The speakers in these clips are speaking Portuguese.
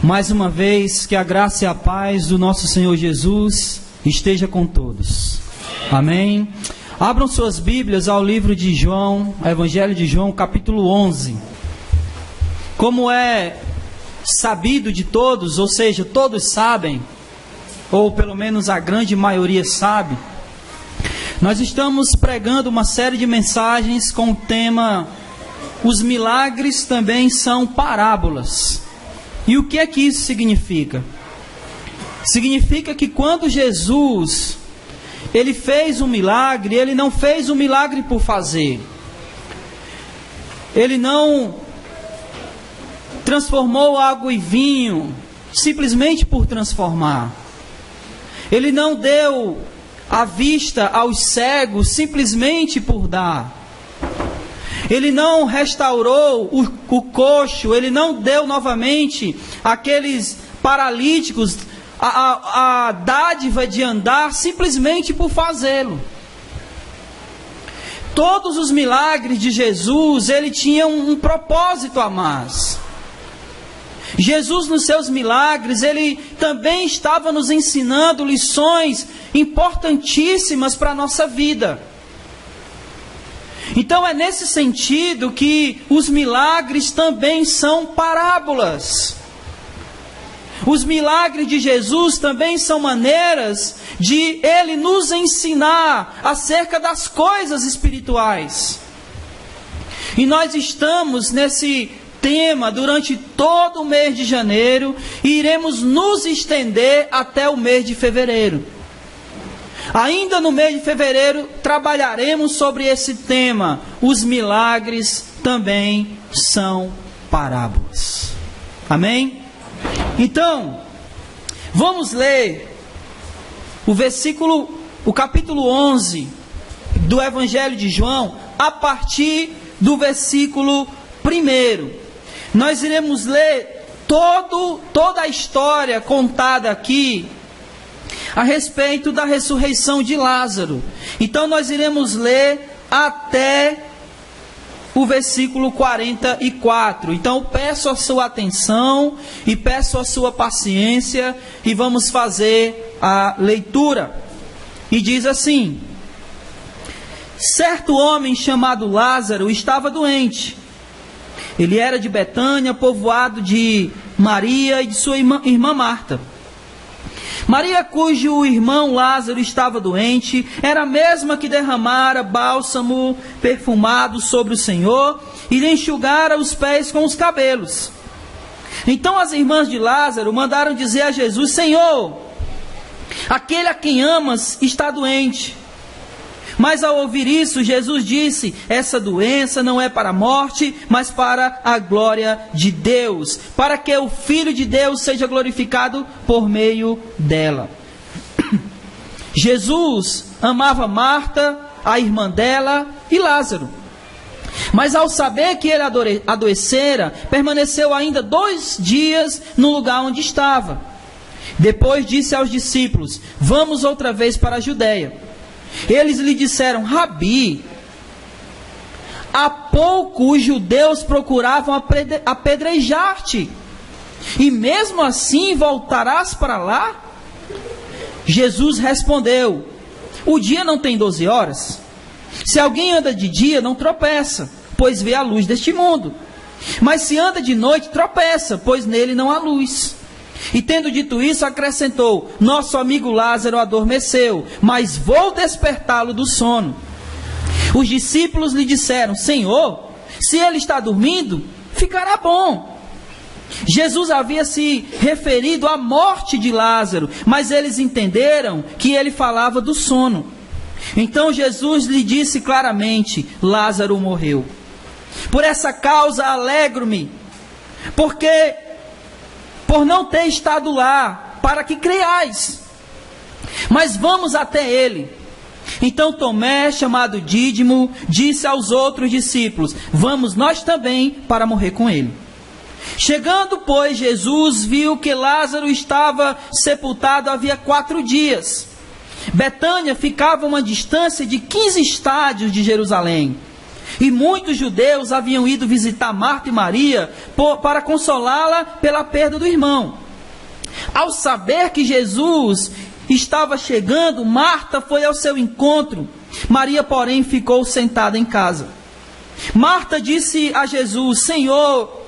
Mais uma vez, que a graça e a paz do nosso Senhor Jesus esteja com todos. Amém. Abram suas Bíblias ao livro de João, Evangelho de João, capítulo 11. Como é sabido de todos, ou seja, todos sabem, ou pelo menos a grande maioria sabe, nós estamos pregando uma série de mensagens com o tema Os milagres também são parábolas. E o que é que isso significa? Significa que quando Jesus, ele fez um milagre, ele não fez um milagre por fazer. Ele não transformou água em vinho, simplesmente por transformar. Ele não deu a vista aos cegos, simplesmente por dar. Ele não restaurou o coxo, ele não deu novamente àqueles paralíticos a dádiva de andar simplesmente por fazê-lo. Todos os milagres de Jesus, ele tinha um propósito a mais. Jesus, nos seus milagres, ele também estava nos ensinando lições importantíssimas para a nossa vida. Então é nesse sentido que os milagres também são parábolas. Os milagres de Jesus também são maneiras de Ele nos ensinar acerca das coisas espirituais. E nós estamos nesse tema durante todo o mês de janeiro e iremos nos estender até o mês de fevereiro. Ainda no mês de fevereiro trabalharemos sobre esse tema. Os milagres também são parábolas. Amém? Então, vamos ler o capítulo 11 do Evangelho de João, a partir do versículo 1. Nós iremos ler toda a história contada aqui a respeito da ressurreição de Lázaro. Então nós iremos ler até o versículo 44. Então peço a sua atenção e peço a sua paciência e vamos fazer a leitura. E diz assim: certo homem chamado Lázaro estava doente. Ele era de Betânia, povoado de Maria e de sua irmã Marta. Maria, cujo irmão Lázaro estava doente, era a mesma que derramara bálsamo perfumado sobre o Senhor e lhe enxugara os pés com os cabelos. Então as irmãs de Lázaro mandaram dizer a Jesus: Senhor, aquele a quem amas está doente. Mas ao ouvir isso, Jesus disse: essa doença não é para a morte, mas para a glória de Deus, para que o Filho de Deus seja glorificado por meio dela. Jesus amava Marta, a irmã dela, e Lázaro. Mas ao saber que ele adoecera, permaneceu ainda 2 dias no lugar onde estava. Depois disse aos discípulos: vamos outra vez para a Judeia. Eles lhe disseram: Rabi, há pouco os judeus procuravam apedrejar-te, e mesmo assim voltarás para lá? Jesus respondeu: o dia não tem 12 horas? Se alguém anda de dia, não tropeça, pois vê a luz deste mundo. Mas se anda de noite, tropeça, pois nele não há luz. E tendo dito isso, acrescentou: nosso amigo Lázaro adormeceu, mas vou despertá-lo do sono. Os discípulos lhe disseram: Senhor, se ele está dormindo, ficará bom. Jesus havia se referido à morte de Lázaro, mas eles entenderam que ele falava do sono. Então Jesus lhe disse claramente: Lázaro morreu. Por essa causa alegro-me, porque por não ter estado lá, para que creiais. Mas vamos até ele. Então Tomé, chamado Dídimo, disse aos outros discípulos: vamos nós também para morrer com ele. Chegando, pois, Jesus viu que Lázaro estava sepultado havia 4 dias. Betânia ficava a uma distância de 15 estádios de Jerusalém. E muitos judeus haviam ido visitar Marta e Maria para consolá-la pela perda do irmão. Ao saber que Jesus estava chegando, Marta foi ao seu encontro. Maria, porém, ficou sentada em casa. Marta disse a Jesus: Senhor,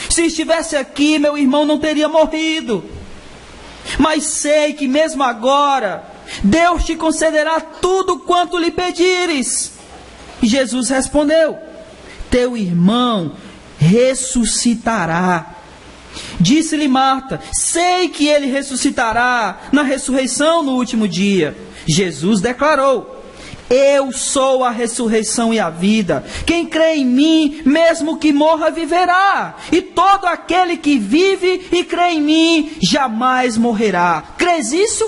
se estivesse aqui, meu irmão não teria morrido. Mas sei que mesmo agora, Deus te concederá tudo quanto lhe pedires. E Jesus respondeu: teu irmão ressuscitará. Disse-lhe Marta: sei que ele ressuscitará na ressurreição no último dia. Jesus declarou: eu sou a ressurreição e a vida. Quem crê em mim, mesmo que morra, viverá. E todo aquele que vive e crê em mim, jamais morrerá. Crês isso?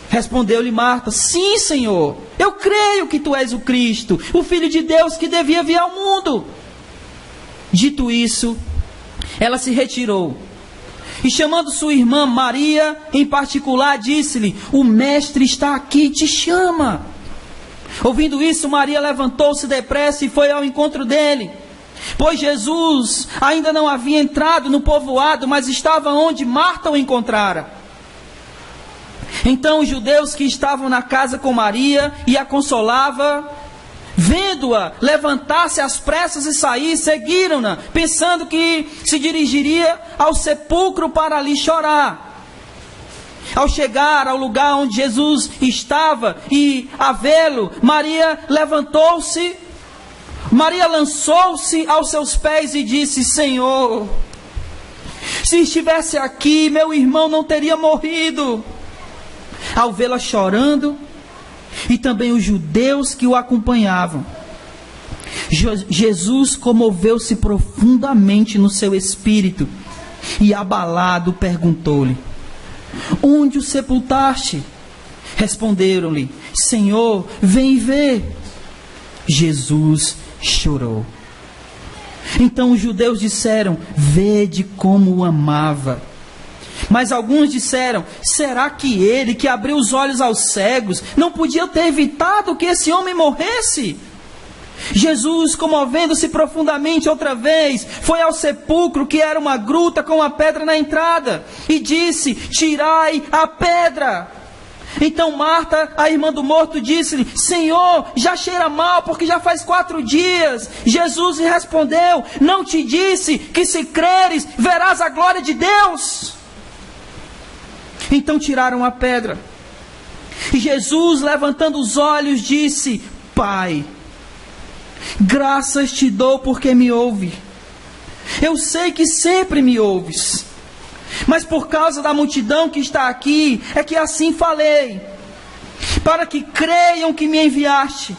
Respondeu-lhe Marta: sim, Senhor. Eu creio que tu és o Cristo, o Filho de Deus que devia vir ao mundo. Dito isso, ela se retirou. E chamando sua irmã Maria, em particular, disse-lhe: o mestre está aqui e te chama. Ouvindo isso, Maria levantou-se depressa e foi ao encontro dele. Pois Jesus ainda não havia entrado no povoado, mas estava onde Marta o encontrara. Então os judeus que estavam na casa com Maria e a consolava, vendo-a levantar-se às pressas e sair, seguiram-na, pensando que se dirigiria ao sepulcro para ali chorar. Ao chegar ao lugar onde Jesus estava e a vê-lo, Maria levantou-se, Maria lançou-se aos seus pés e disse: Senhor, se estivesse aqui, meu irmão não teria morrido. Ao vê-la chorando, e também os judeus que o acompanhavam, Jesus comoveu-se profundamente no seu espírito e, abalado, perguntou-lhe: onde o sepultaste? Responderam-lhe: Senhor, vem e vê. Jesus chorou. Então os judeus disseram: vede como o amava. Mas alguns disseram: será que ele, que abriu os olhos aos cegos, não podia ter evitado que esse homem morresse? Jesus, comovendo-se profundamente outra vez, foi ao sepulcro, que era uma gruta com uma pedra na entrada, e disse: tirai a pedra. Então Marta, a irmã do morto, disse-lhe: Senhor, já cheira mal, porque já faz 4 dias. Jesus lhe respondeu: não te disse que se creres, verás a glória de Deus? Então tiraram a pedra. E Jesus, levantando os olhos, disse: Pai, graças te dou porque me ouve. Eu sei que sempre me ouves, mas por causa da multidão que está aqui, é que assim falei, para que creiam que me enviaste.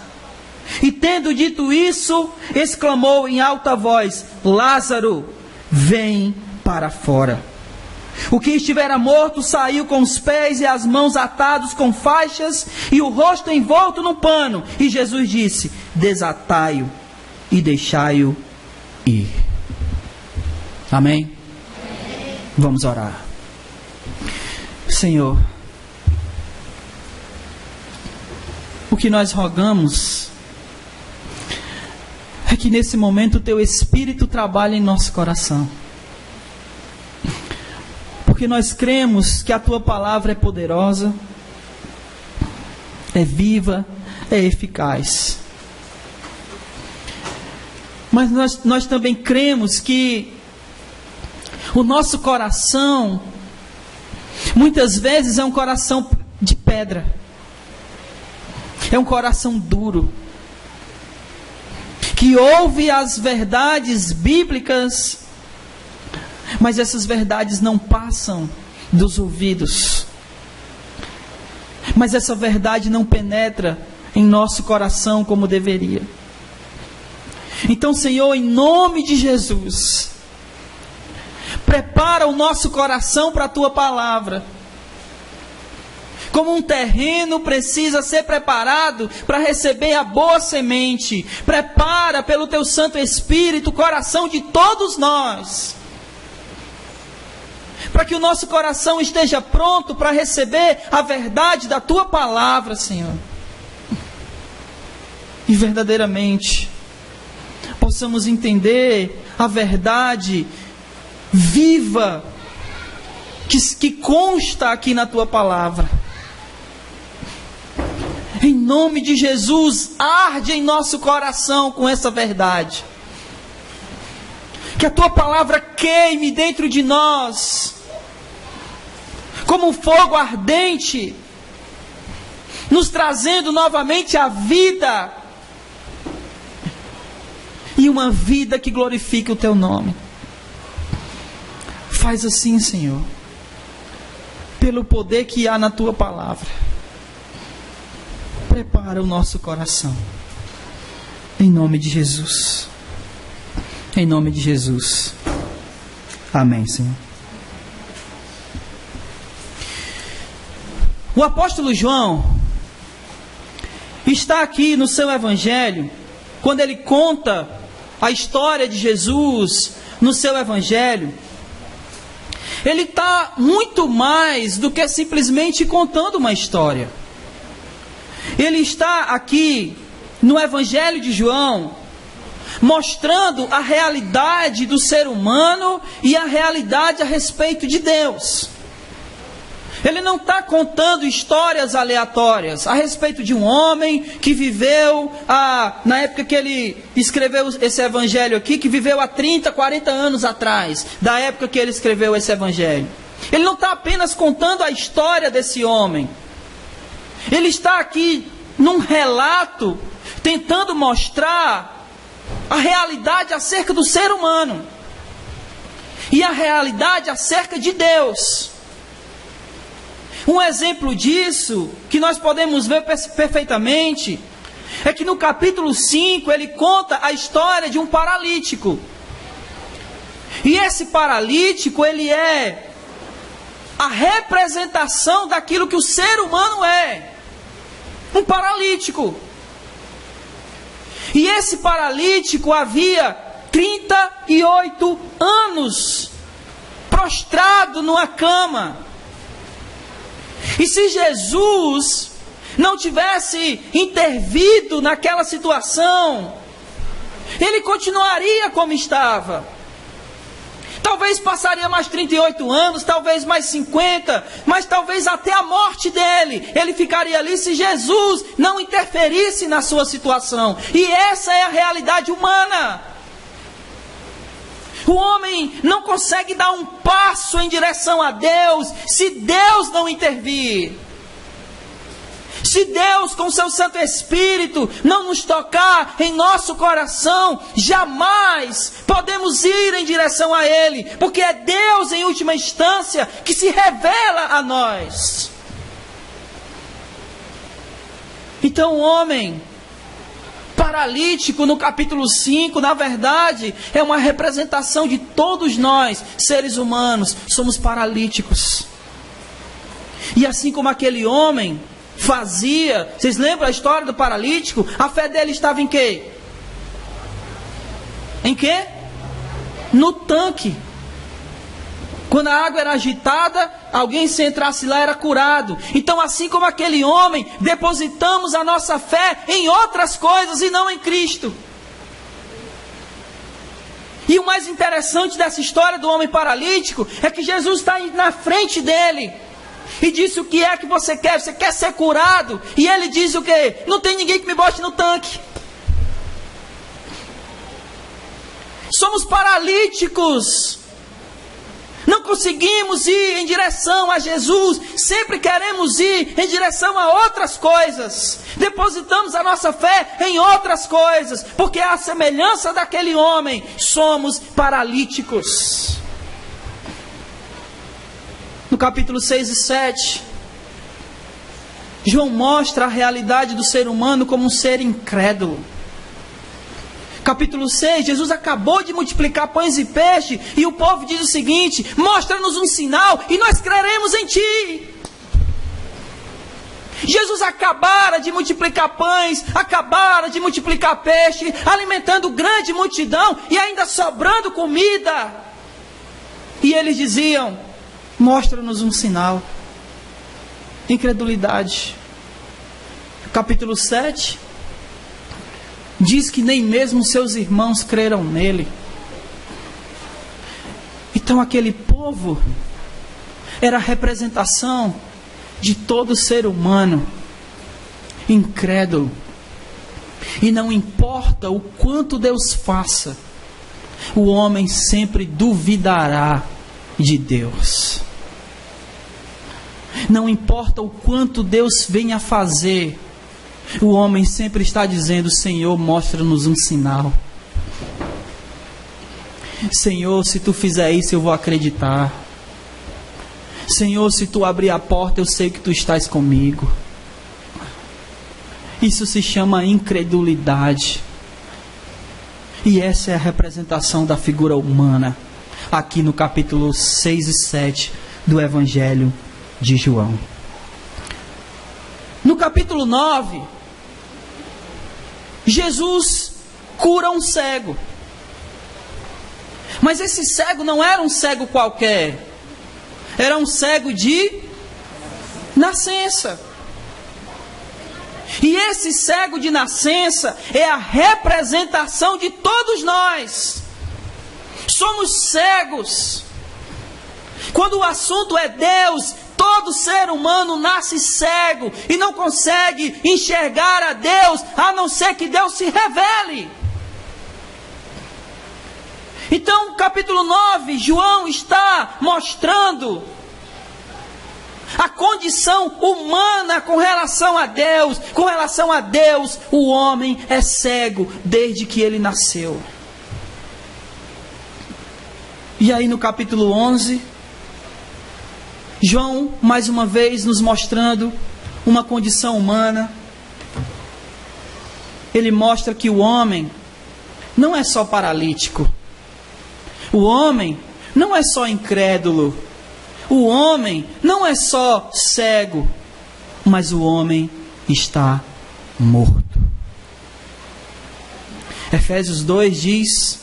E tendo dito isso, exclamou em alta voz: Lázaro, vem para fora. O que estivera morto saiu com os pés e as mãos atados com faixas e o rosto envolto no pano. E Jesus disse: desatai-o e deixai-o ir. Amém? Vamos orar. Senhor, o que nós rogamos é que nesse momento o Teu Espírito trabalhe em nosso coração. Porque nós cremos que a Tua palavra é poderosa, é viva, é eficaz. Mas nós também cremos que o nosso coração, muitas vezes, é um coração de pedra. É um coração duro, que ouve as verdades bíblicas, mas essas verdades não passam dos ouvidos. Mas essa verdade não penetra em nosso coração como deveria. Então, Senhor, em nome de Jesus, prepara o nosso coração para a Tua palavra. Como um terreno precisa ser preparado para receber a boa semente, prepara pelo Teu Santo Espírito o coração de todos nós, para que o nosso coração esteja pronto para receber a verdade da Tua palavra, Senhor. e verdadeiramente possamos entender a verdade viva que consta aqui na tua palavra. Em nome de Jesus, arde em nosso coração com essa verdade. Que a tua palavra queime dentro de nós, como um fogo ardente, nos trazendo novamente a vida, e uma vida que glorifique o teu nome. Faz assim, Senhor, pelo poder que há na tua palavra. Prepara o nosso coração, em nome de Jesus. Em nome de Jesus. Amém, Senhor. O apóstolo João está aqui no seu evangelho, quando ele conta a história de Jesus no seu evangelho, ele está muito mais do que simplesmente contando uma história. Ele está aqui no evangelho de João, mostrando a realidade do ser humano e a realidade a respeito de Deus. Ele não está contando histórias aleatórias a respeito de um homem que viveu, na época que ele escreveu esse evangelho aqui, que viveu há 30, 40 anos atrás, da época que ele escreveu esse evangelho. Ele não está apenas contando a história desse homem. Ele está aqui num relato, tentando mostrar a realidade acerca do ser humano e a realidade acerca de Deus. Um exemplo disso, que nós podemos ver perfeitamente, é que no capítulo 5 ele conta a história de um paralítico. E esse paralítico, ele é a representação daquilo que o ser humano é. Um paralítico. E esse paralítico havia 38 anos prostrado numa cama. E se Jesus não tivesse intervido naquela situação, ele continuaria como estava. Talvez passaria mais 38 anos, talvez mais 50, mas talvez até a morte dele. Ele ficaria ali se Jesus não interferisse na sua situação. E essa é a realidade humana. O homem não consegue dar um passo em direção a Deus se Deus não intervir. Se Deus, com seu Santo Espírito, não nos tocar em nosso coração, jamais podemos ir em direção a Ele, porque é Deus, em última instância, que se revela a nós. Então o homem paralítico no capítulo 5, na verdade, é uma representação de todos nós, seres humanos, somos paralíticos. E assim como aquele homem fazia, vocês lembram a história do paralítico? A fé dele estava em quê? Em quê? No tanque. Quando a água era agitada, alguém se entrasse lá era curado. Então assim como aquele homem, depositamos a nossa fé em outras coisas e não em Cristo. E o mais interessante dessa história do homem paralítico é que Jesus está na frente dele e disse: o que é que você quer? Você quer ser curado? E ele diz o quê? Não tem ninguém que me bote no tanque. Somos paralíticos. Não conseguimos ir em direção a Jesus. Sempre queremos ir em direção a outras coisas. Depositamos a nossa fé em outras coisas. Porque à semelhança daquele homem, somos paralíticos. No capítulo 6 e 7, João mostra a realidade do ser humano como um ser incrédulo. Capítulo 6, Jesus acabou de multiplicar pães e peixe, e o povo diz o seguinte: mostra-nos um sinal e nós creremos em ti. Jesus acabara de multiplicar pães, acabara de multiplicar peixe, alimentando grande multidão e ainda sobrando comida. E eles diziam: mostra-nos um sinal. Incredulidade. Capítulo 7, diz que nem mesmo seus irmãos creram nele. Então aquele povo era a representação de todo ser humano incrédulo. E não importa o quanto Deus faça, o homem sempre duvidará de Deus. Não importa o quanto Deus venha fazer, o homem sempre está dizendo: Senhor, mostra-nos um sinal. Senhor, se tu fizer isso, eu vou acreditar. Senhor, se tu abrir a porta, eu sei que tu estás comigo. Isso se chama incredulidade. E essa é a representação da figura humana, aqui no capítulo 6 e 7 do Evangelho de João. No capítulo 9, Jesus cura um cego. Mas esse cego não era um cego qualquer. Era um cego de nascença. E esse cego de nascença é a representação de todos nós. Somos cegos. Quando o assunto é Deus, todo ser humano nasce cego e não consegue enxergar a Deus, a não ser que Deus se revele. Então, no capítulo 9, João está mostrando a condição humana com relação a Deus. Com relação a Deus, o homem é cego desde que ele nasceu. E aí no capítulo 11, João, mais uma vez, nos mostrando uma condição humana. Ele mostra que o homem não é só paralítico. O homem não é só incrédulo. O homem não é só cego, mas o homem está morto. Efésios 2 diz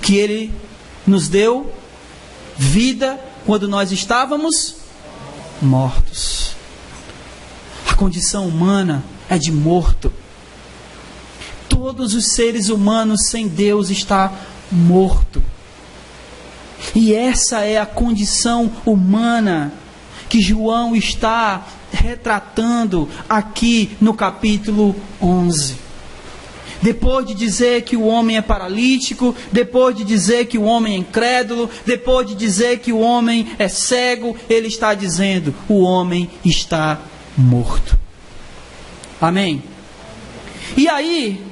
que Ele nos deu vida quando nós estávamos mortos. A condição humana é de morto. Todos os seres humanos sem Deus estão mortos. E essa é a condição humana que João está retratando aqui no capítulo 11. Depois de dizer que o homem é paralítico, depois de dizer que o homem é incrédulo, depois de dizer que o homem é cego, ele está dizendo: o homem está morto. Amém? E aí,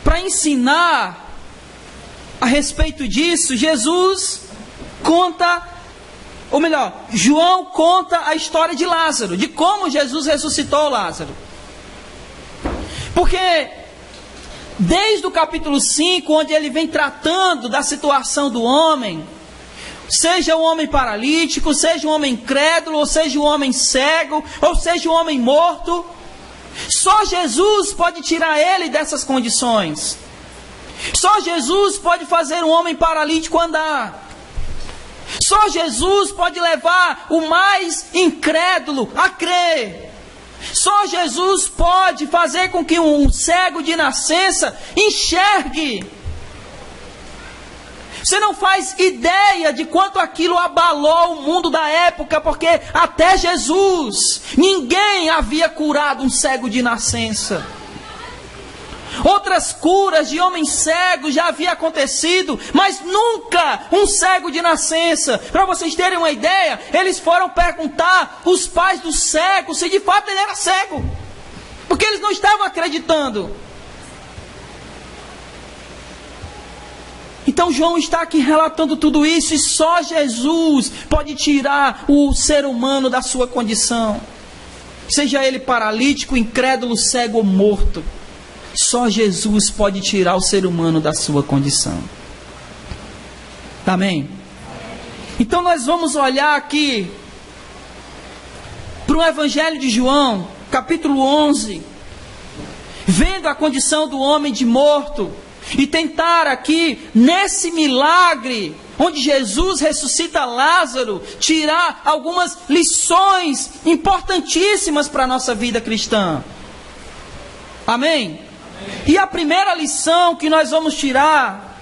para ensinar a respeito disso, Jesus conta, ou melhor, João conta a história de Lázaro, de como Jesus ressuscitou Lázaro. Porque desde o capítulo 5, onde ele vem tratando da situação do homem, seja o homem paralítico, seja o homem incrédulo, ou seja o homem cego, ou seja o homem morto, só Jesus pode tirar ele dessas condições. Só Jesus pode fazer um homem paralítico andar. Só Jesus pode levar o mais incrédulo a crer. Só Jesus pode fazer com que um cego de nascença enxergue. Você não faz ideia de quanto aquilo abalou o mundo da época, porque até Jesus, ninguém havia curado um cego de nascença. Outras curas de homens cegos já havia acontecido, mas nunca um cego de nascença. Para vocês terem uma ideia, eles foram perguntar os pais do cego se de fato ele era cego, porque eles não estavam acreditando. Então João está aqui relatando tudo isso, e só Jesus pode tirar o ser humano da sua condição, seja ele paralítico, incrédulo, cego ou morto. Só Jesus pode tirar o ser humano da sua condição. Amém? Então nós vamos olhar aqui para o Evangelho de João, capítulo 11, vendo a condição do homem de morto, e tentar aqui, nesse milagre, onde Jesus ressuscita Lázaro, tirar algumas lições importantíssimas para a nossa vida cristã. Amém? E a primeira lição que nós vamos tirar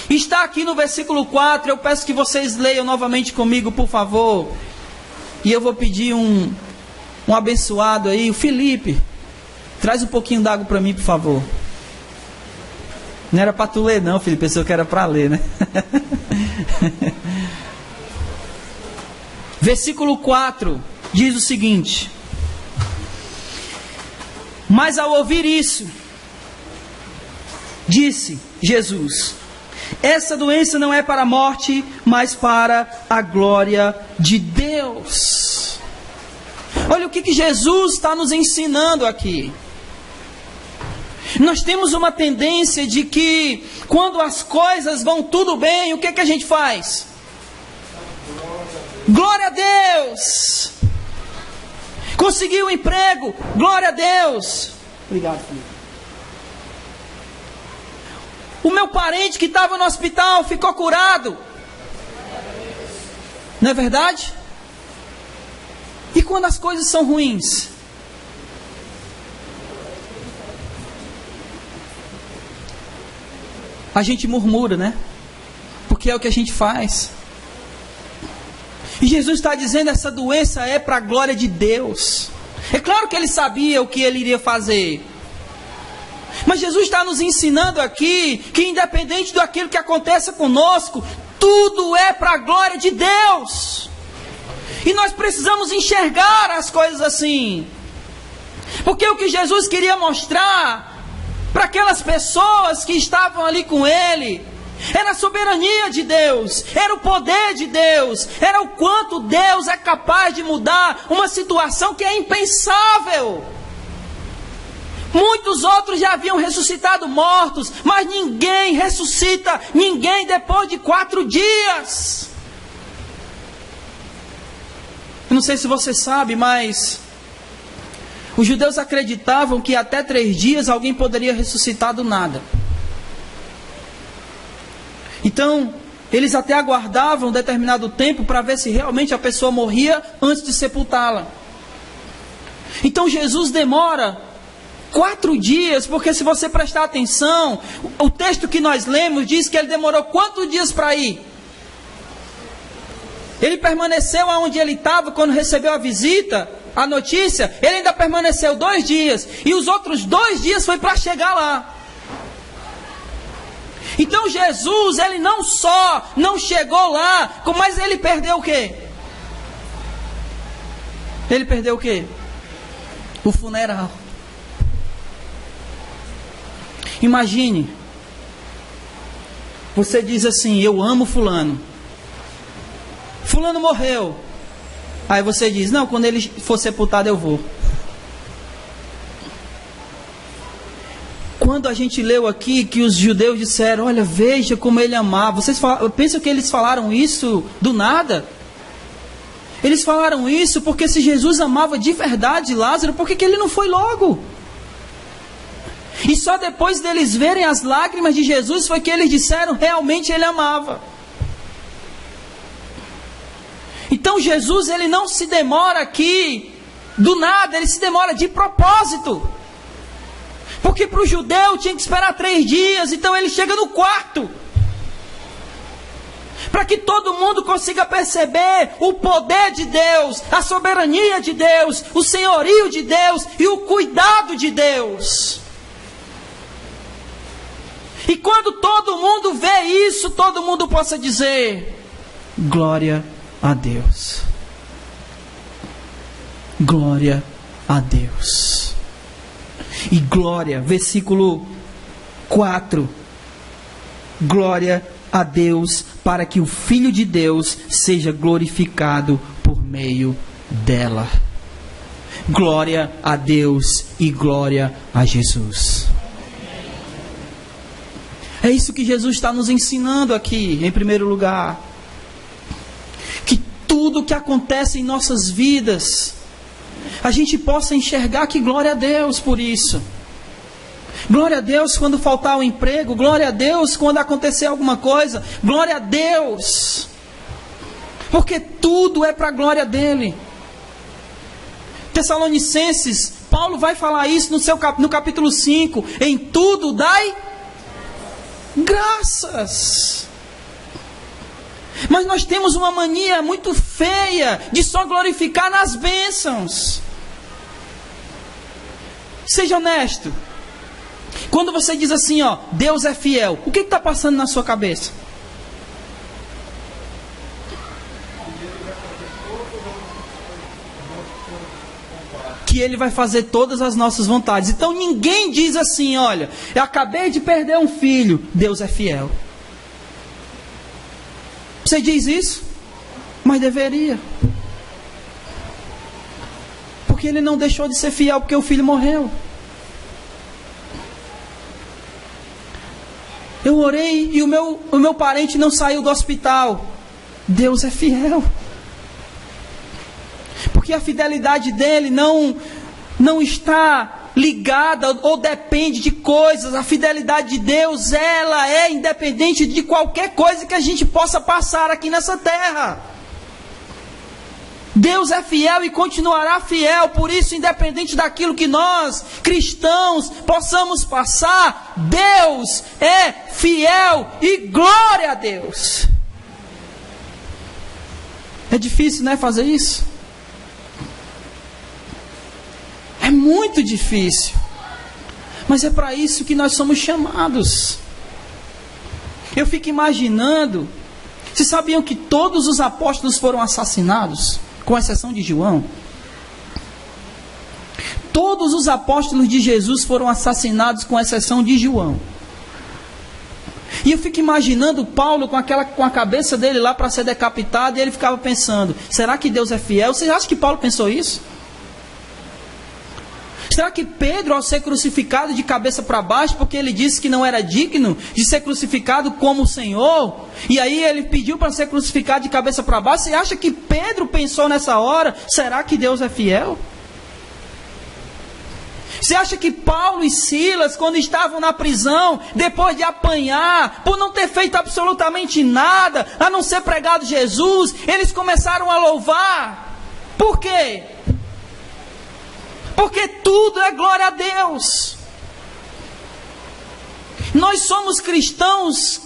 está aqui no versículo 4. Eu peço que vocês leiam novamente comigo, por favor. E eu vou pedir um abençoado aí, o Felipe. Traz um pouquinho d'água para mim, por favor. Não era para tu ler não, Felipe, pensou que era para ler, né? Versículo 4 diz o seguinte: mas ao ouvir isso, disse Jesus: essa doença não é para a morte, mas para a glória de Deus. Olha o que Jesus está nos ensinando aqui. Nós temos uma tendência de que quando as coisas vão tudo bem, o que a gente faz? Glória a Deus! Conseguiu um emprego, glória a Deus! Obrigado, Felipe. O meu parente que estava no hospital ficou curado. Não é verdade? E quando as coisas são ruins? A gente murmura, né? Porque é o que a gente faz. E Jesus está dizendo: essa doença é para a glória de Deus. É claro que ele sabia o que ele iria fazer. Mas Jesus está nos ensinando aqui que independente daquilo que aconteça conosco, tudo é para a glória de Deus. E nós precisamos enxergar as coisas assim. Porque o que Jesus queria mostrar para aquelas pessoas que estavam ali com ele era a soberania de Deus, era o poder de Deus, era o quanto Deus é capaz de mudar uma situação que é impensável. Muitos outros já haviam ressuscitado mortos, mas ninguém ressuscita ninguém depois de 4 dias. Eu não sei se você sabe, mas os judeus acreditavam que até 3 dias alguém poderia ressuscitar do nada. Então, eles até aguardavam um determinado tempo para ver se realmente a pessoa morria antes de sepultá-la. Então Jesus demora 4 dias, porque se você prestar atenção, o texto que nós lemos diz que ele demorou quantos dias para ir? Ele permaneceu onde ele estava quando recebeu a visita, a notícia. Ele ainda permaneceu 2 dias, e os outros 2 dias foi para chegar lá. Então Jesus, ele não só não chegou lá, mas ele perdeu o quê? Ele perdeu o quê? O funeral. Imagine, você diz assim: eu amo fulano. Fulano morreu. Aí você diz: não, quando ele for sepultado eu vou. Quando a gente leu aqui que os judeus disseram: olha, veja como ele amava. Vocês pensam que eles falaram isso do nada? Eles falaram isso porque se Jesus amava de verdade Lázaro, por que ele não foi logo? E só depois deles verem as lágrimas de Jesus foi que eles disseram: realmente ele amava. Então Jesus, ele não se demora aqui do nada, ele se demora de propósito. Porque para o judeu tinha que esperar 3 dias, então ele chega no 4º. Para que todo mundo consiga perceber o poder de Deus, a soberania de Deus, o senhorio de Deus e o cuidado de Deus. E quando todo mundo vê isso, todo mundo possa dizer: glória a Deus. Glória a Deus. E glória, versículo 4. Glória a Deus, para que o Filho de Deus seja glorificado por meio dela. Glória a Deus e glória a Jesus. É isso que Jesus está nos ensinando aqui, em primeiro lugar. Que tudo que acontece em nossas vidas, a gente possa enxergar que glória a Deus por isso. Glória a Deus quando faltar o emprego, glória a Deus quando acontecer alguma coisa, glória a Deus. Porque tudo é para a glória dele. Tessalonicenses Paulo vai falar isso no capítulo 5. Em tudo dai graças. Mas nós temos uma mania muito feia de só glorificar nas bênçãos. Seja honesto. Quando você diz assim, ó, Deus é fiel, o que está passando na sua cabeça? Que Ele vai fazer todas as nossas vontades. Então ninguém diz assim, olha, eu acabei de perder um filho, Deus é fiel. Você diz isso? Mas deveria. Porque Ele não deixou de ser fiel porque o filho morreu. Eu orei e o meu parente não saiu do hospital. Deus é fiel. Porque a fidelidade dele não está ligada ou depende de coisas. A fidelidade de Deus, ela é independente de qualquer coisa que a gente possa passar aqui nessa terra. Deus é fiel e continuará fiel. Por isso, independente daquilo que nós, cristãos, possamos passar, Deus é fiel e glória a Deus. É difícil, né, fazer isso? É muito difícil. Mas é para isso que nós somos chamados. Eu fico imaginando. Vocês sabiam que todos os apóstolos foram assassinados? Com exceção de João. Todos os apóstolos de Jesus foram assassinados, com exceção de João. E eu fico imaginando Paulo com a cabeça dele lá para ser decapitado, e ele ficava pensando, será que Deus é fiel? Vocês acham que Paulo pensou isso? Será que Pedro, ao ser crucificado de cabeça para baixo, porque ele disse que não era digno de ser crucificado como o Senhor, e aí ele pediu para ser crucificado de cabeça para baixo, você acha que Pedro pensou nessa hora, será que Deus é fiel? Você acha que Paulo e Silas, quando estavam na prisão, depois de apanhar, por não ter feito absolutamente nada, a não ser pregado Jesus, eles começaram a louvar? Por quê? Porque tudo é glória a Deus. Nós somos cristãos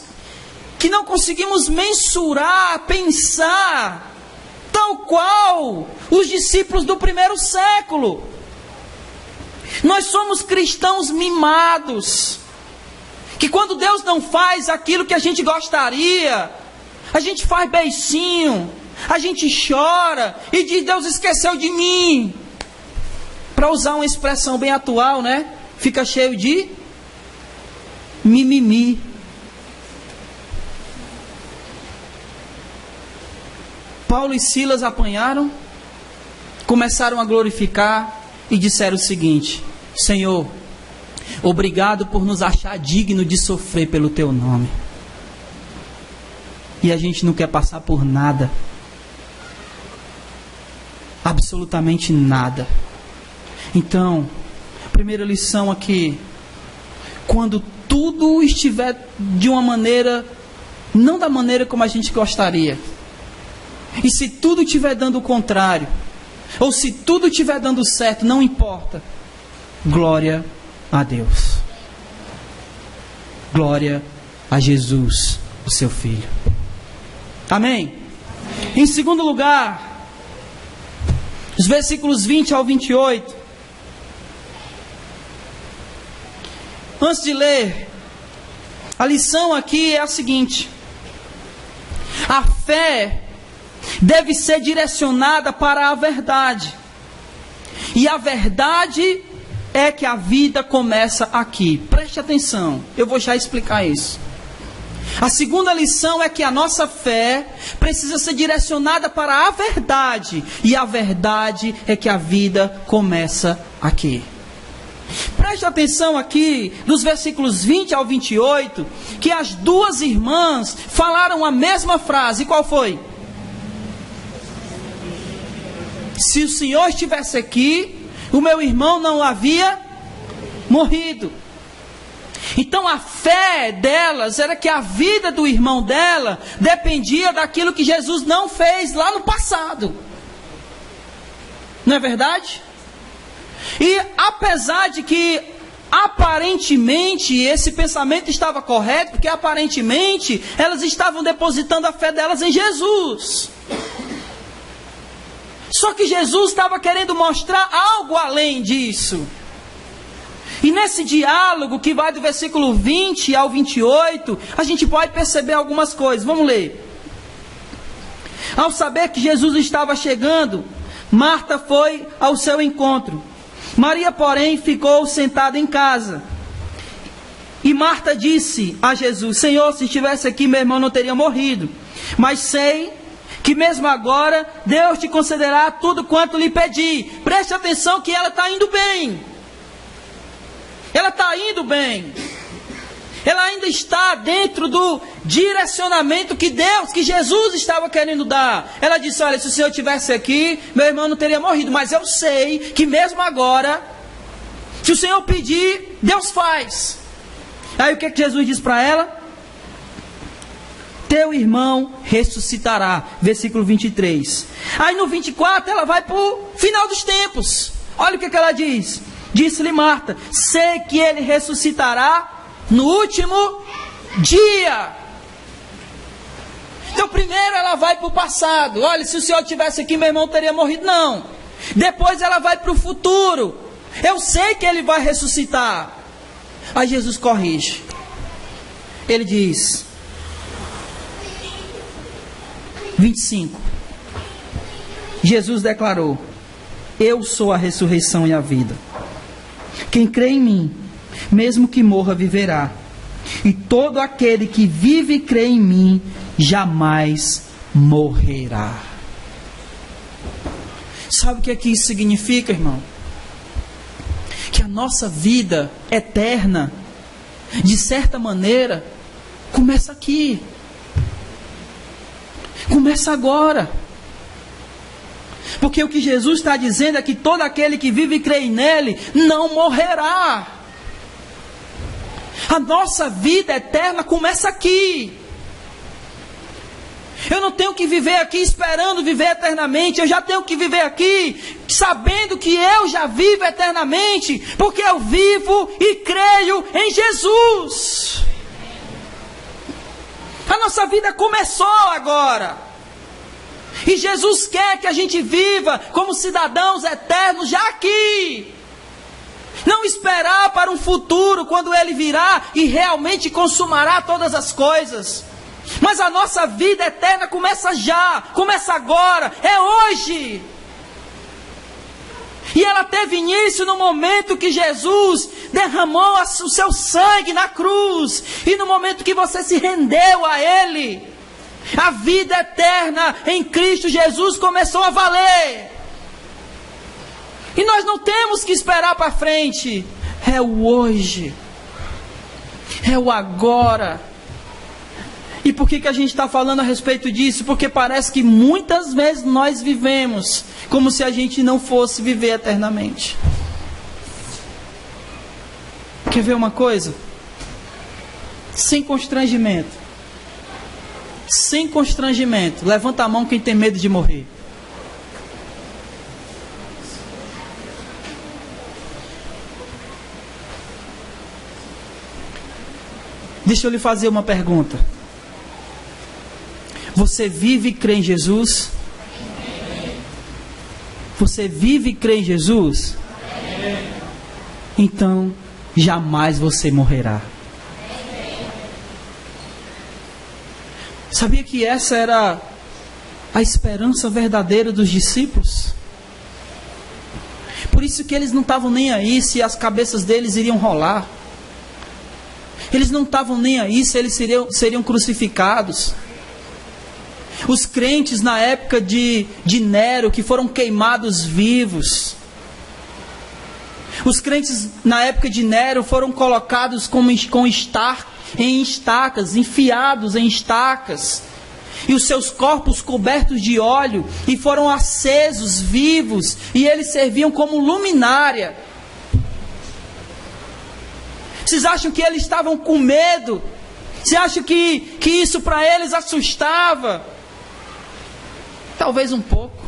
que não conseguimos mensurar, pensar, tal qual os discípulos do primeiro século. Nós somos cristãos mimados, que quando Deus não faz aquilo que a gente gostaria, a gente faz beicinho, a gente chora e diz, Deus esqueceu de mim. Para usar uma expressão bem atual, né? Fica cheio de mimimi. Paulo e Silas apanharam, começaram a glorificar e disseram o seguinte, Senhor, obrigado por nos achar digno de sofrer pelo Teu nome. E a gente não quer passar por nada. Absolutamente nada. Então, primeira lição aqui, quando tudo estiver de uma maneira, não da maneira como a gente gostaria, e se tudo estiver dando o contrário, ou se tudo estiver dando certo, não importa, glória a Deus, glória a Jesus, o seu Filho. Amém? Em segundo lugar, os versículos 20 ao 28, antes de ler, a lição aqui é a seguinte: a fé deve ser direcionada para a verdade, e a verdade é que a vida começa aqui. Preste atenção, eu vou já explicar isso. A segunda lição é que a nossa fé precisa ser direcionada para a verdade, e a verdade é que a vida começa aqui. Preste atenção aqui, dos versículos 20 ao 28, que as duas irmãs falaram a mesma frase. Qual foi? Se o Senhor estivesse aqui, o meu irmão não havia morrido. Então a fé delas era que a vida do irmão dela dependia daquilo que Jesus não fez lá no passado. Não é verdade? E apesar de que aparentemente esse pensamento estava correto, porque aparentemente elas estavam depositando a fé delas em Jesus. Só que Jesus estava querendo mostrar algo além disso. E nesse diálogo que vai do versículo 20 ao 28, a gente pode perceber algumas coisas. Vamos ler. Ao saber que Jesus estava chegando, Marta foi ao seu encontro. Maria, porém, ficou sentada em casa. E Marta disse a Jesus: Senhor, se estivesse aqui, meu irmão não teria morrido. Mas sei que mesmo agora Deus te concederá tudo quanto lhe pedi. Preste atenção que ela está indo bem. Ela está indo bem. Ela ainda está dentro do direcionamento que Jesus estava querendo dar. Ela disse: olha, se o Senhor estivesse aqui, meu irmão não teria morrido. Mas eu sei que mesmo agora, se o Senhor pedir, Deus faz. Aí o que Jesus diz para ela? Teu irmão ressuscitará. Versículo 23. Aí no 24 ela vai para o final dos tempos. Olha o que ela diz. Disse-lhe Marta: sei que ele ressuscitará no último dia. Então primeiro ela vai para o passado. Olha, se o Senhor estivesse aqui, meu irmão teria morrido. Não. Depois ela vai para o futuro. Eu sei que ele vai ressuscitar. Aí Jesus corrige. Ele diz, 25. Jesus declarou: eu sou a ressurreição e a vida. Quem crê em mim, mesmo que morra, viverá. E todo aquele que vive e crê em mim, jamais morrerá. Sabe o que é que isso significa, irmão? Que a nossa vida eterna, de certa maneira, começa aqui. Começa agora. Porque o que Jesus está dizendo é que todo aquele que vive e crê nele não morrerá. A nossa vida eterna começa aqui. Eu não tenho que viver aqui esperando viver eternamente. Eu já tenho que viver aqui sabendo que eu já vivo eternamente, porque eu vivo e creio em Jesus. A nossa vida começou agora. E Jesus quer que a gente viva como cidadãos eternos já aqui. Não esperar para um futuro, quando Ele virá e realmente consumará todas as coisas. Mas a nossa vida eterna começa já, começa agora, é hoje. E ela teve início no momento que Jesus derramou o seu sangue na cruz. E no momento que você se rendeu a Ele, a vida eterna em Cristo Jesus começou a valer. E nós não temos que esperar para frente. É o hoje. É o agora. E por que a gente está falando a respeito disso? Porque parece que muitas vezes nós vivemos como se a gente não fosse viver eternamente. Quer ver uma coisa? Sem constrangimento. Sem constrangimento. Levanta a mão quem tem medo de morrer. Deixa eu lhe fazer uma pergunta. Você vive e crê em Jesus? Você vive e crê em Jesus? Então, jamais você morrerá. Sabia que essa era a esperança verdadeira dos discípulos? Por isso que eles não estavam nem aí se as cabeças deles iriam rolar. Eles não estavam nem aí se eles seriam crucificados. Os crentes na época de Nero, que foram queimados vivos. Os crentes na época de Nero foram colocados em estacas, enfiados em estacas. E os seus corpos cobertos de óleo, e foram acesos vivos, e eles serviam como luminária. Vocês acham que eles estavam com medo? Vocês acham que isso para eles assustava? Talvez um pouco.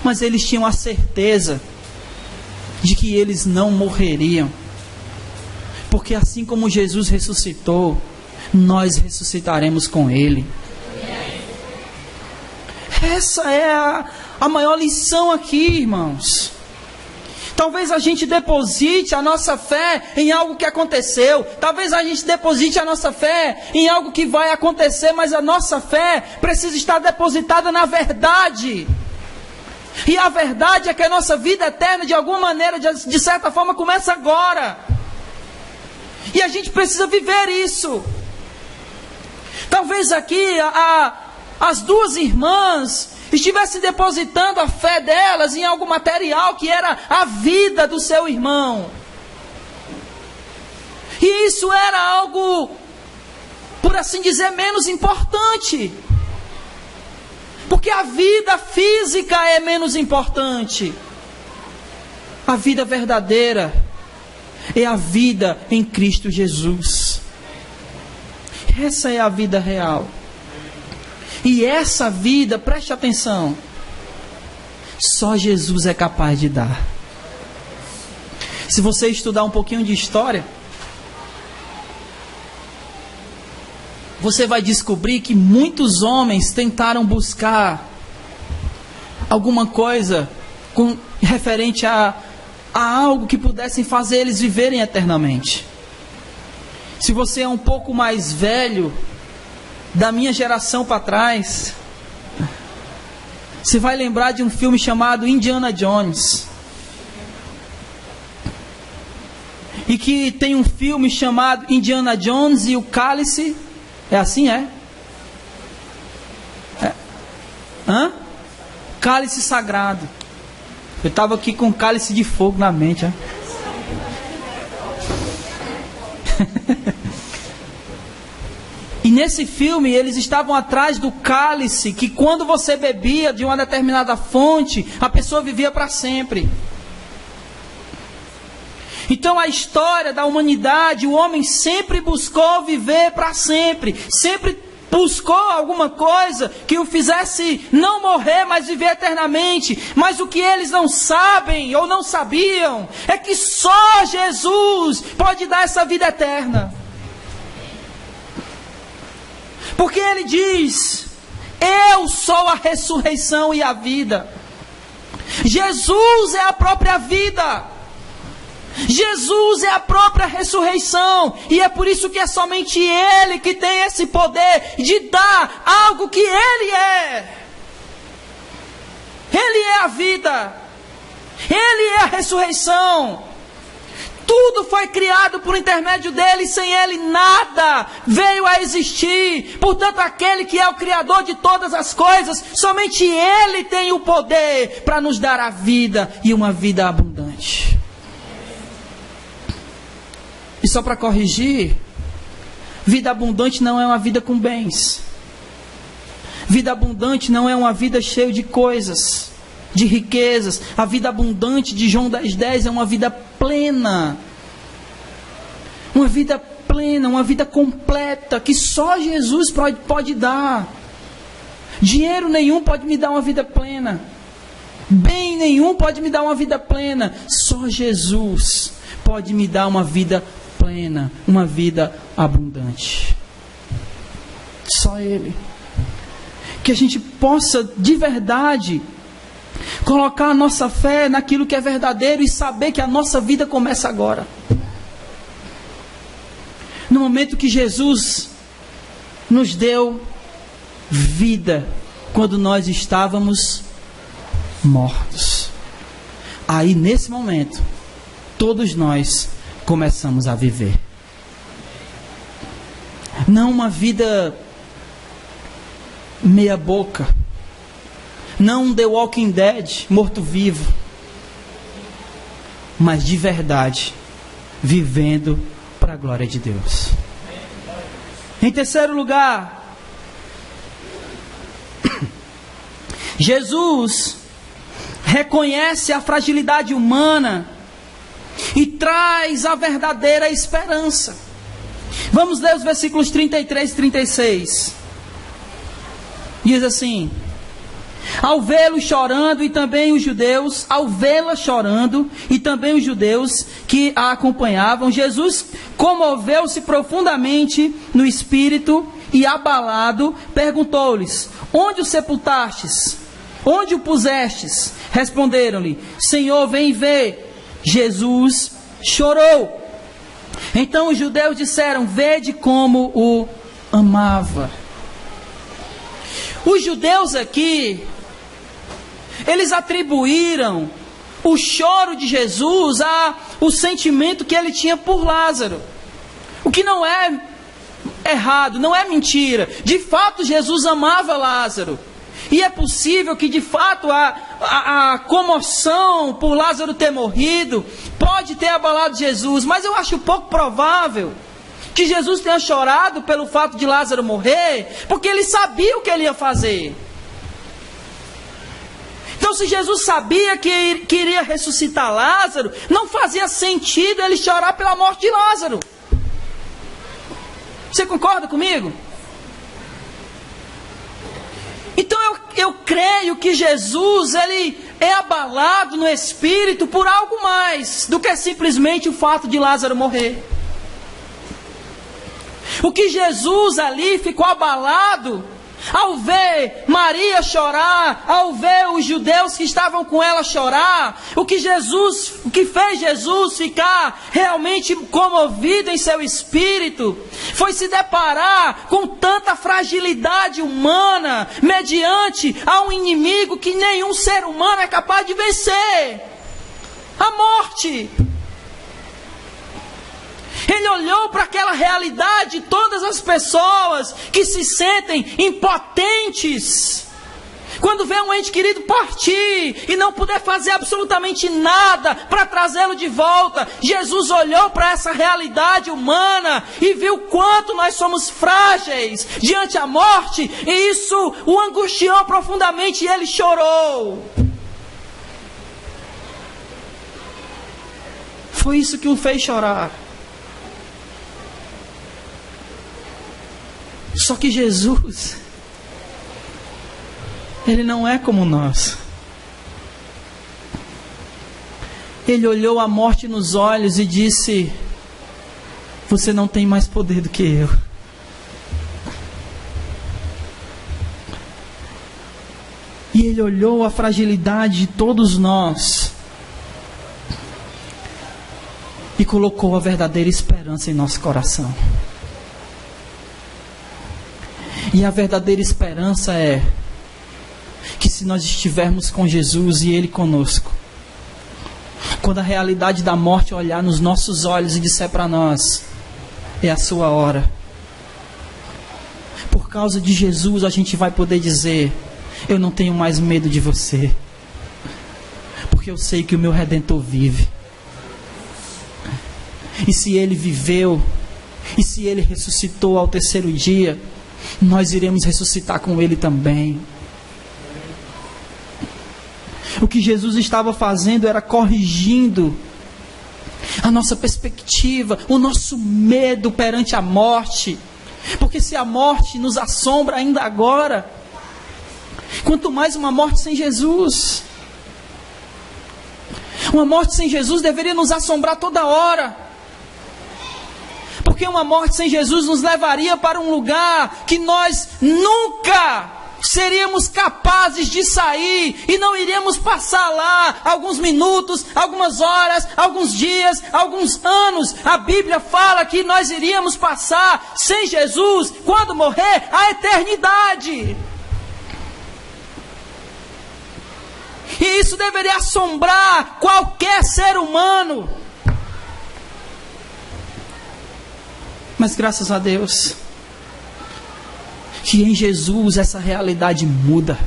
Mas eles tinham a certeza de que eles não morreriam. Porque assim como Jesus ressuscitou, nós ressuscitaremos com Ele. Essa é a maior lição aqui, irmãos. Talvez a gente deposite a nossa fé em algo que aconteceu. Talvez a gente deposite a nossa fé em algo que vai acontecer, mas a nossa fé precisa estar depositada na verdade. E a verdade é que a nossa vida eterna, de alguma maneira, de certa forma, começa agora. E a gente precisa viver isso. Talvez aqui as duas irmãs estivessem depositando a fé delas em algo material que era a vida do seu irmão. E isso era algo, por assim dizer, menos importante. Porque a vida física é menos importante. A vida verdadeira é a vida em Cristo Jesus. Essa é a vida real. E essa vida, preste atenção, só Jesus é capaz de dar. Se você estudar um pouquinho de história, você vai descobrir que muitos homens tentaram buscar alguma coisa referente a algo que pudessem fazer eles viverem eternamente. Se você é um pouco mais velho, da minha geração para trás, você vai lembrar de um filme chamado Indiana Jones. E que tem um filme chamado Indiana Jones e o Cálice. É assim, é? Hã? Cálice Sagrado. Eu estava aqui com um cálice de fogo na mente. Ó. E nesse filme eles estavam atrás do cálice que quando você bebia de uma determinada fonte, a pessoa vivia para sempre. Então a história da humanidade, o homem sempre buscou viver para sempre. Sempre buscou alguma coisa que o fizesse não morrer, mas viver eternamente. Mas o que eles não sabem ou não sabiam é que só Jesus pode dar essa vida eterna. Porque Ele diz: eu sou a ressurreição e a vida. Jesus é a própria vida. Jesus é a própria ressurreição. E é por isso que é somente Ele que tem esse poder de dar algo que Ele é. Ele é a vida. Ele é a ressurreição. Tudo foi criado por intermédio dele, sem ele nada veio a existir. Portanto, aquele que é o Criador de todas as coisas, somente ele tem o poder para nos dar a vida e uma vida abundante. E só para corrigir, vida abundante não é uma vida com bens. Vida abundante não é uma vida cheia de coisas, de riquezas. A vida abundante de João 10:10 é uma vida plena. Uma vida plena, uma vida completa, que só Jesus pode dar. Dinheiro nenhum pode me dar uma vida plena. Bem nenhum pode me dar uma vida plena. Só Jesus pode me dar uma vida plena, uma vida abundante. Só Ele. Que a gente possa de verdade colocar a nossa fé naquilo que é verdadeiro e saber que a nossa vida começa agora. No momento que Jesus nos deu vida, quando nós estávamos mortos. Aí nesse momento, todos nós começamos a viver. Não uma vida meia boca. Não um The Walking Dead, morto-vivo. Mas de verdade, vivendo para a glória de Deus. Em terceiro lugar, Jesus reconhece a fragilidade humana e traz a verdadeira esperança. Vamos ler os versículos 33 e 36. Diz assim: Ao vê-lo chorando e também os judeus, ao vê-la chorando e também os judeus que a acompanhavam, Jesus comoveu-se profundamente no espírito e abalado, perguntou-lhes: onde o sepultastes? Onde o pusestes? Responderam-lhe: Senhor, vem ver. Jesus chorou. Então os judeus disseram: vede como o amava. Os judeus aqui, eles atribuíram o choro de Jesus ao sentimento que ele tinha por Lázaro. O que não é errado, não é mentira. De fato, Jesus amava Lázaro. E é possível que, de fato, a comoção por Lázaro ter morrido pode ter abalado Jesus. Mas eu acho pouco provável que Jesus tenha chorado pelo fato de Lázaro morrer, porque ele sabia o que ele ia fazer. Então, se Jesus sabia que iria ressuscitar Lázaro, não fazia sentido ele chorar pela morte de Lázaro. Você concorda comigo? Então eu creio que Jesus, ele é abalado no espírito por algo mais do que simplesmente o fato de Lázaro morrer. O que Jesus ali ficou abalado ao ver Maria chorar, ao ver os judeus que estavam com ela chorar, o que fez Jesus ficar realmente comovido em seu espírito, foi se deparar com tanta fragilidade humana, mediante a um inimigo que nenhum ser humano é capaz de vencer: a morte. Ele olhou para aquela realidade de todas as pessoas que se sentem impotentes quando vê um ente querido partir e não puder fazer absolutamente nada para trazê-lo de volta. Jesus olhou para essa realidade humana e viu quanto nós somos frágeis diante da morte, e isso o angustiou profundamente e ele chorou. Foi isso que o fez chorar. Só que Jesus, ele não é como nós. Ele olhou a morte nos olhos e disse: você não tem mais poder do que eu. E ele olhou a fragilidade de todos nós e colocou a verdadeira esperança em nosso coração. E a verdadeira esperança é que, se nós estivermos com Jesus e Ele conosco, quando a realidade da morte olhar nos nossos olhos e disser para nós: é a sua hora, por causa de Jesus a gente vai poder dizer: eu não tenho mais medo de você, porque eu sei que o meu Redentor vive. E se Ele viveu, e se Ele ressuscitou ao terceiro dia, nós iremos ressuscitar com Ele também. O que Jesus estava fazendo era corrigindo a nossa perspectiva, o nosso medo perante a morte. Porque se a morte nos assombra ainda agora, quanto mais uma morte sem Jesus. Uma morte sem Jesus deveria nos assombrar toda hora. Porque uma morte sem Jesus nos levaria para um lugar que nós nunca seríamos capazes de sair, e não iríamos passar lá alguns minutos, algumas horas, alguns dias, alguns anos. A Bíblia fala que nós iríamos passar sem Jesus, quando morrer, a eternidade. E isso deveria assombrar qualquer ser humano. Mas graças a Deus, que em Jesus essa realidade muda.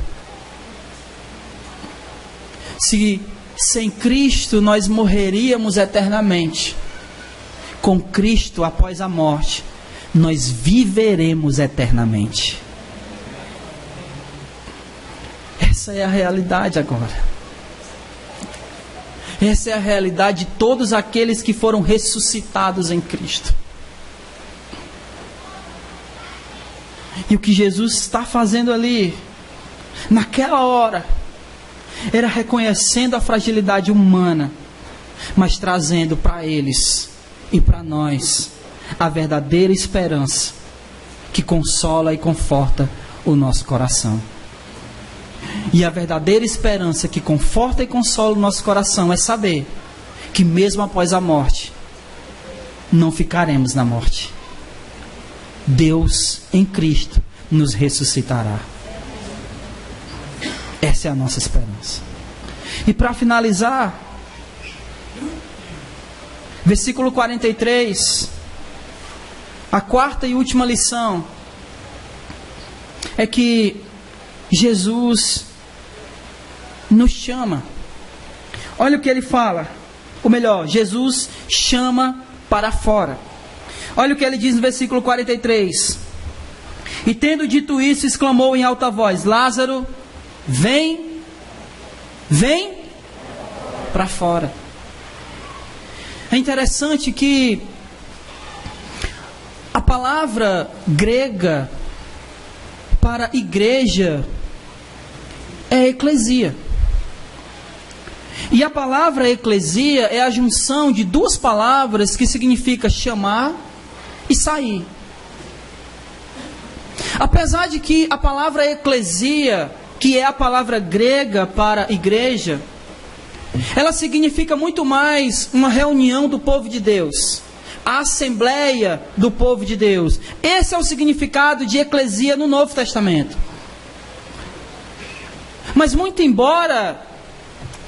Se sem Cristo nós morreríamos eternamente, com Cristo após a morte, nós viveremos eternamente. Essa é a realidade agora. Essa é a realidade de todos aqueles que foram ressuscitados em Cristo. E o que Jesus está fazendo ali naquela hora, era reconhecendo a fragilidade humana, mas trazendo para eles e para nós a verdadeira esperança que consola e conforta o nosso coração. E a verdadeira esperança que conforta e consola o nosso coração é saber que mesmo após a morte, não ficaremos na morte. Deus em Cristo nos ressuscitará. Essa é a nossa esperança. E para finalizar, versículo 43, a quarta e última lição é que Jesus nos chama. Olha o que ele fala. Ou melhor, Jesus chama para fora. Olha o que ele diz no versículo 43. E tendo dito isso, exclamou em alta voz: Lázaro, vem para fora. É interessante que a palavra grega para igreja é eclesia. E a palavra eclesia é a junção de duas palavras que significa chamar e sair. Apesar de que a palavra eclesia, que é a palavra grega para igreja, ela significa muito mais uma reunião do povo de Deus, a assembleia do povo de Deus. Esse é o significado de eclesia no Novo Testamento. Mas muito embora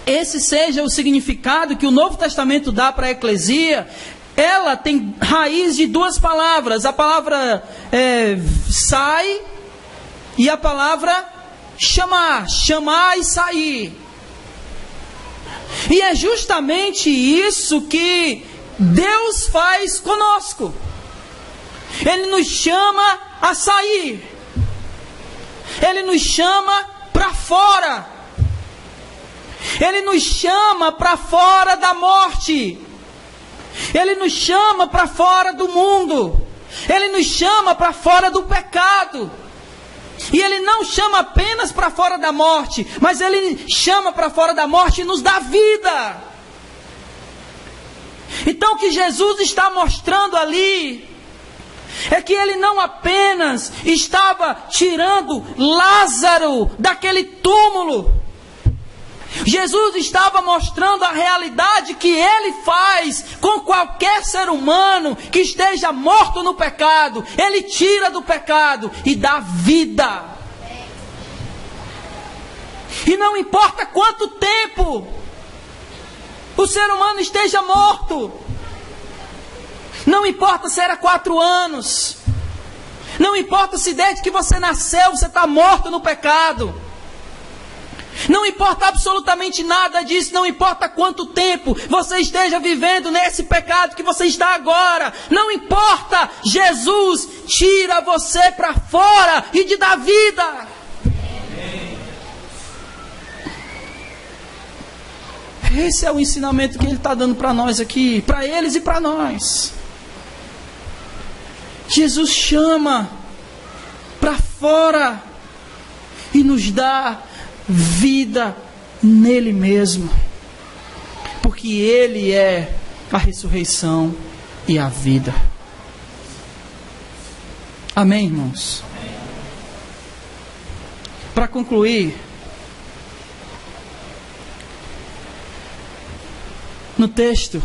esse seja o significado que o Novo Testamento dá para a eclesia, ela tem raiz de duas palavras. A palavra sai e a palavra chamar e sair. E é justamente isso que Deus faz conosco. Ele nos chama a sair. Ele nos chama para fora. Ele nos chama para fora da morte. Ele nos chama para fora do mundo. Ele nos chama para fora do pecado. E Ele não chama apenas para fora da morte, mas Ele chama para fora da morte e nos dá vida. Então o que Jesus está mostrando ali é que Ele não apenas estava tirando Lázaro daquele túmulo. Jesus estava mostrando a realidade que Ele faz com qualquer ser humano que esteja morto no pecado. Ele tira do pecado e dá vida. E não importa quanto tempo o ser humano esteja morto. Não importa se era 4 anos. Não importa se desde que você nasceu você está morto no pecado. Não importa absolutamente nada disso. Não importa quanto tempo você esteja vivendo nesse pecado que você está agora. Não importa. Jesus tira você para fora e te dá vida. Esse é o ensinamento que Ele está dando para nós aqui. Para eles e para nós. Jesus chama para fora e nos dá vida nele mesmo, porque Ele é a ressurreição e a vida. Amém, irmãos? Para concluir, no texto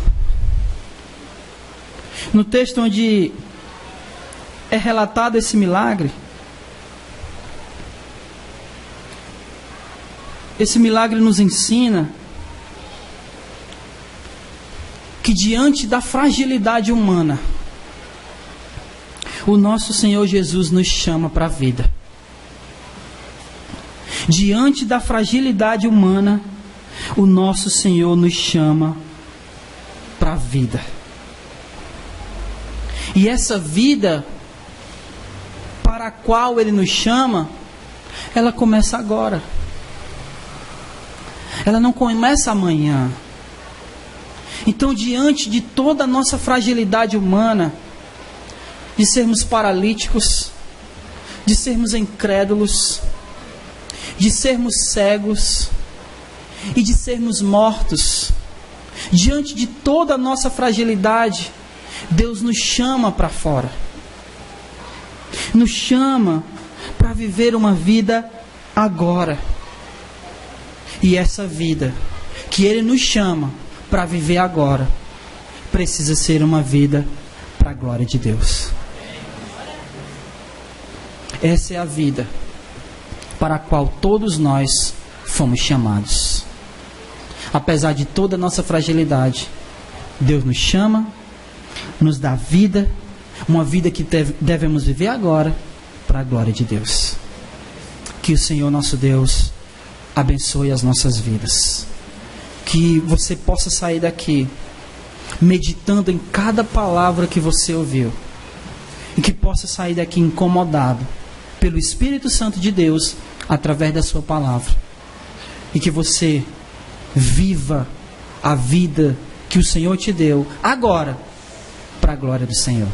onde é relatado esse milagre, esse milagre nos ensina que diante da fragilidade humana, o nosso Senhor Jesus nos chama para a vida. Diante da fragilidade humana, o nosso Senhor nos chama para a vida. E essa vida para a qual Ele nos chama, ela começa agora. Ela não começa amanhã. Então, diante de toda a nossa fragilidade humana, de sermos paralíticos, de sermos incrédulos, de sermos cegos e de sermos mortos. Diante de toda a nossa fragilidade, Deus nos chama para fora. Nos chama para viver uma vida agora. E essa vida que Ele nos chama para viver agora, precisa ser uma vida para a glória de Deus. Essa é a vida para a qual todos nós fomos chamados. Apesar de toda a nossa fragilidade, Deus nos chama, nos dá vida, uma vida que devemos viver agora para a glória de Deus. Que o Senhor nosso Deus abençoe as nossas vidas. Que você possa sair daqui meditando em cada palavra que você ouviu. E que possa sair daqui incomodado pelo Espírito Santo de Deus através da sua palavra. E que você viva a vida que o Senhor te deu agora para a glória do Senhor.